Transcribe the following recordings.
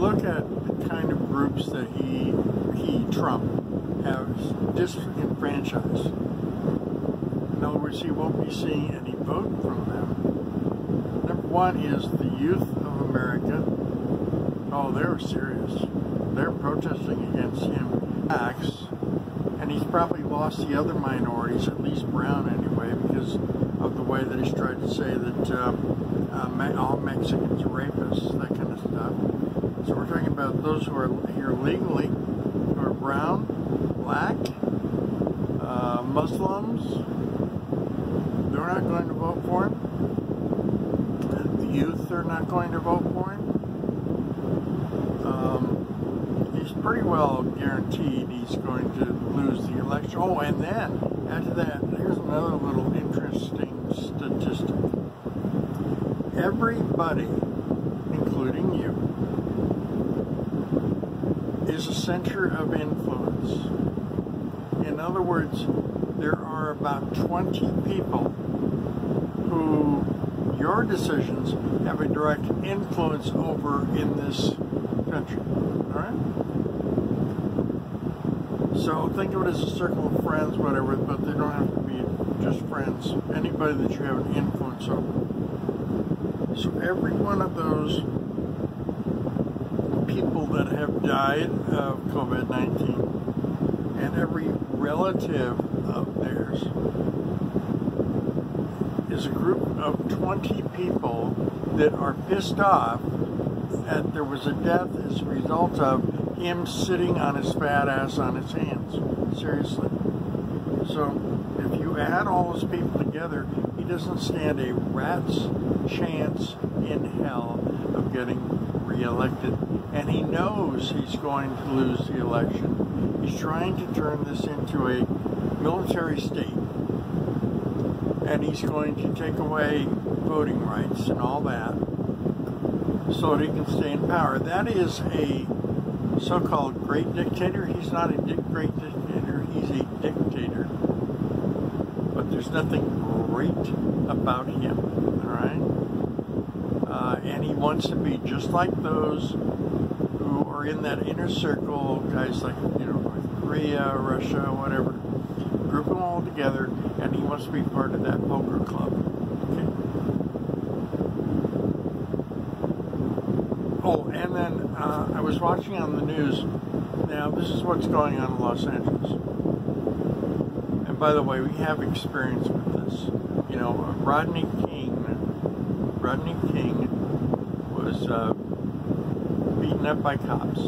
look at the kind of groups that Trump, has disenfranchised, in other words, he won't be seeing any vote from them. Number one is the youth of America. Oh, they're serious. They're protesting against him. Acts, and he's probably lost the other minorities, at least Brown anyway, because of the way that he's tried to say that all Mexicans are rapists, that kind of stuff. So we're talking about those who are here legally, who are brown, black, Muslims. They're not going to vote for him. The youth are not going to vote for him. He's pretty well guaranteed he's going to lose the election. Oh, and then, after that, here's another little interesting statistic. Everybody, including you, is a center of influence. In other words, there are about 20 people who your decisions have a direct influence over in this country. All right? So think of it as a circle of friends, whatever, but they don't have to be just friends. Anybody that you have an influence over. So every one of those people that have died of COVID-19 and every relative of theirs is a group of 20 people that are pissed off that there was a death as a result of him sitting on his fat ass on his hands. Seriously. So if you add all those people together, he doesn't stand a rat's chance in hell of getting reelected. And he knows he's going to lose the election. He's trying to turn this into a military state. And he's going to take away voting rights and all that so that he can stay in power. That is a so-called great dictator. He's not a great dictator, he's a dictator. But there's nothing great about him, all right? And he wants to be just like those who are in that inner circle, guys like, North Korea, Russia, whatever. Group them all together, and he wants to be part of that poker club. Okay. Oh, and then I was watching on the news. Now, this is what's going on in Los Angeles. And by the way, we have experience with this. Rodney King was beaten up by cops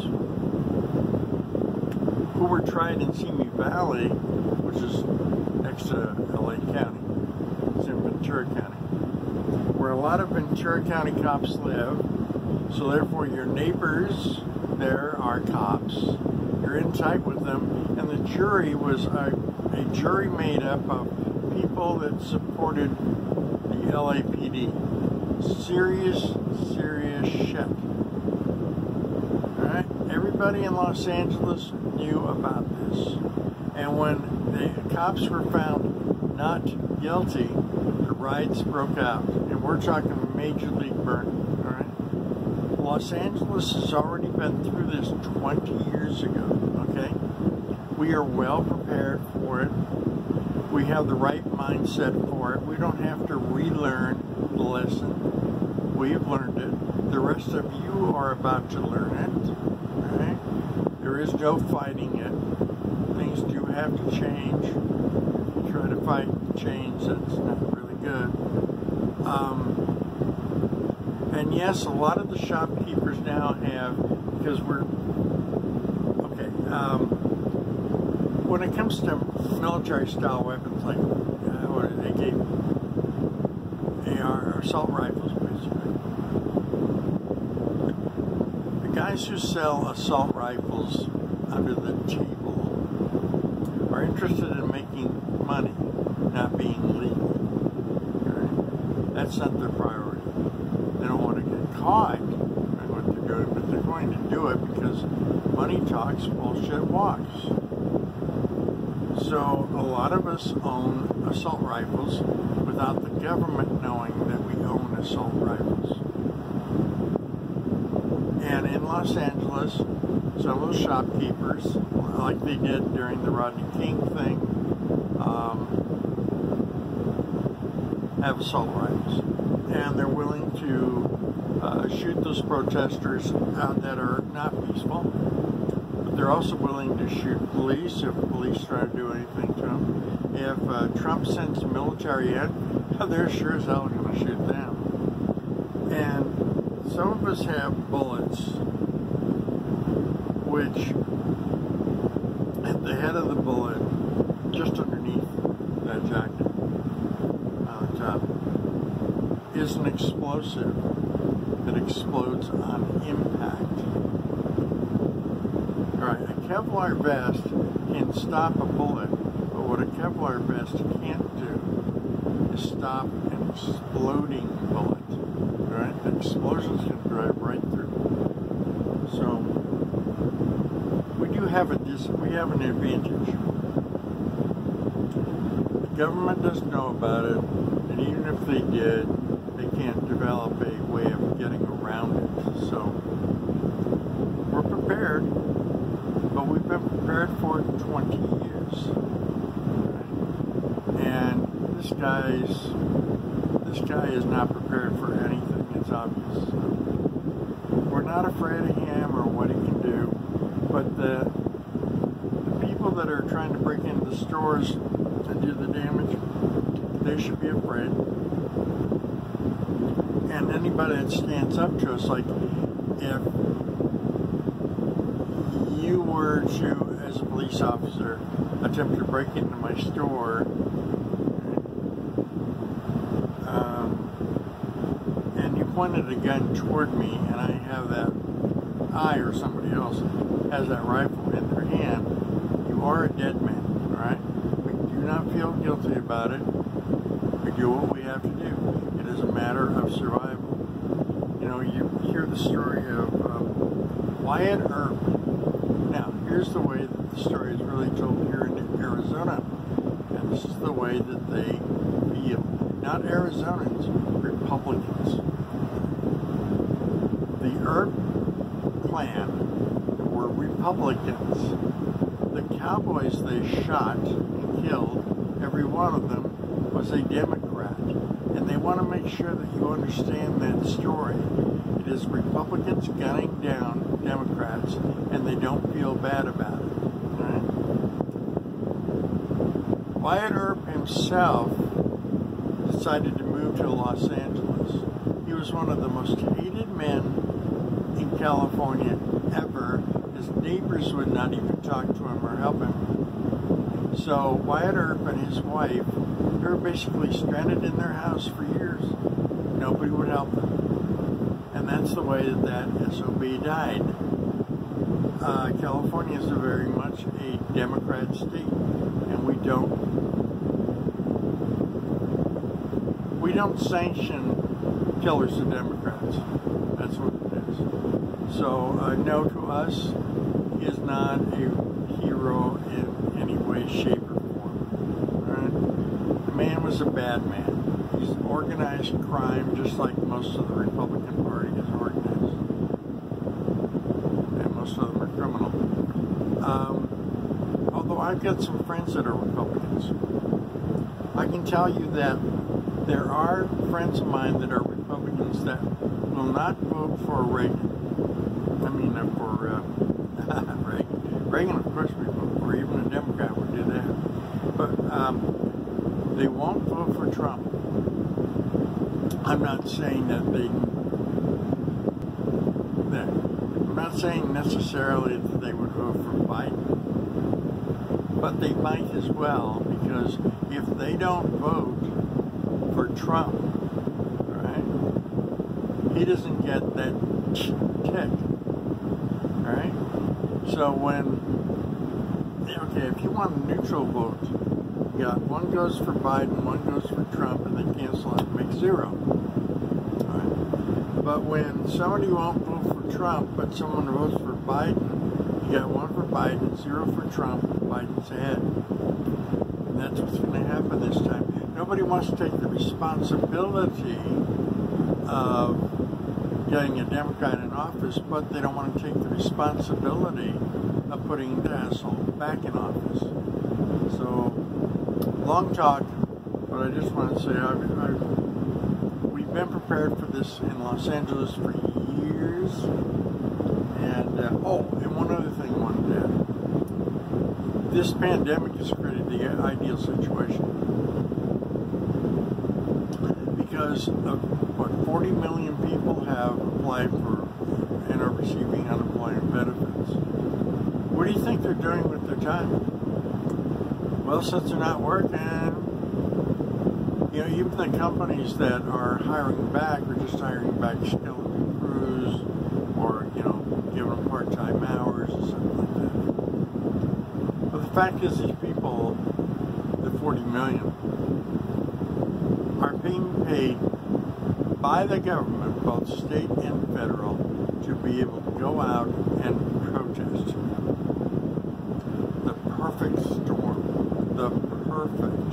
who were tried in Simi Valley, which is next to LA County. It's in Ventura County, where a lot of Ventura County cops live. So therefore your neighbors there are cops. You're in tight with them. And the jury was a jury made up of people that supported the LAPD. Serious shit. Alright? Everybody in Los Angeles knew about this. And when the cops were found not guilty, the riots broke out. And we're talking major league burning. Alright? Los Angeles has already been through this 20 years ago. Okay? We are well prepared for it. We have the right mindset for it. We don't have to relearn the lesson. We've learned it. The rest of you are about to learn it. Right? There is no fighting it. Things do have to change. If you try to fight change, that's not really good. And yes, a lot of the shopkeepers now have, because we're, okay, when it comes to military-style weapons, like what they gave, AR, assault rifles, basically. The guys who sell assault rifles under the table are interested in making money, not being legal. Okay? That's not their priority. They don't want to get caught in what they're doing, but they're going to do it because money talks, bullshit walks. So a lot of us own assault rifles without the government knowing that we own assault rifles. And in Los Angeles, some of the shopkeepers, like they did during the Rodney King thing, have assault rifles. And they're willing to shoot those protesters that are not peaceful. But they're also willing to shoot police if police try to do anything to them. If Trump sends the military in, they're sure as hell going to shoot them. And some of us have bullets which, at the head of the bullet, just underneath that jacket on the top, is an explosive that explodes on impact. Alright, a Kevlar vest can stop a bullet, but what a Kevlar vest can't do is stop an exploding bullet. Alright, the explosions can drive right through. So, we have an advantage. The government doesn't know about it, and even if they did, they can't develop a way of getting around it. So, we're prepared, but we've been prepared for 20 years. And this guy is not prepared for anything. It's obvious. We're not afraid of him or what he can do, but the people that are trying to break into the stores and do the damage, they should be afraid. And anybody that stands up to us, like if you were to, as a police officer, attempt to break into my store, and you pointed a gun toward me, and I have that, I or somebody else has that rifle in their hand, you are a dead man, alright? We do not feel guilty about it. We do what we have to do. It is a matter of survival. You know, you hear the story of Wyatt Earp. Now, here's the way that the story is really told here in Arizona, and this is the way that they feel. Not Arizonans, Republicans. The Earp clan were Republicans. The cowboys they shot and killed, every one of them, was a Democrat. And they want to make sure that you understand that story. It is Republicans gunning down Democrats, and they don't feel bad about it. Right? Wyatt Earp himself decided to move to Los Angeles. He was one of the most hated men in California ever. His neighbors would not even talk to him or help him. So Wyatt Earp and his wife, they were basically stranded in their house for years. Nobody would help them. And that's the way that SOB died. California is very much a Democrat state, and we don't sanction killers of Democrats. That's what it is. So, no to us, he is not a hero in any way, shape, or form. Right? The man was a bad man. He's organized crime just like most of the Republican Party is organized. And most of them are criminal. Although I've got some friends that are Republicans, I can tell you that there are friends of mine that are Republicans that will not vote for Reagan. I mean, for Reagan. Reagan, of course, we vote for. Even a Democrat would do that. But they won't vote for Trump. I'm not saying that I'm not saying necessarily that they would vote for Biden. But they might as well, because if they don't vote for Trump, right, he doesn't get that tick, right? So if you want a neutral vote, you got one goes for Biden, one goes for Trump, and they cancel it, make zero. Right? But when somebody won't vote for Trump, but someone votes for Biden, you got one for Biden, zero for Trump, and Biden's ahead. And that's what's going to happen this time. Nobody wants to take the responsibility of getting a Democrat in office, but they don't want to take the responsibility of putting the asshole back in office. So, long talk, but I just want to say we've been prepared for this in Los Angeles for years. And, and one other thing I wanted to add. This pandemic has created the ideal situation. Because of, 40 million people have applied for and are receiving unemployment benefits. What do you think they're doing with their time? Well, since they're not working, even the companies that are hiring back are just hiring back skeleton crews or, giving them part-time hours or something like that. But the fact is these people, the 40 million, are being paid by the government, both state and federal, to be able to go out and protest. The perfect storm. The perfect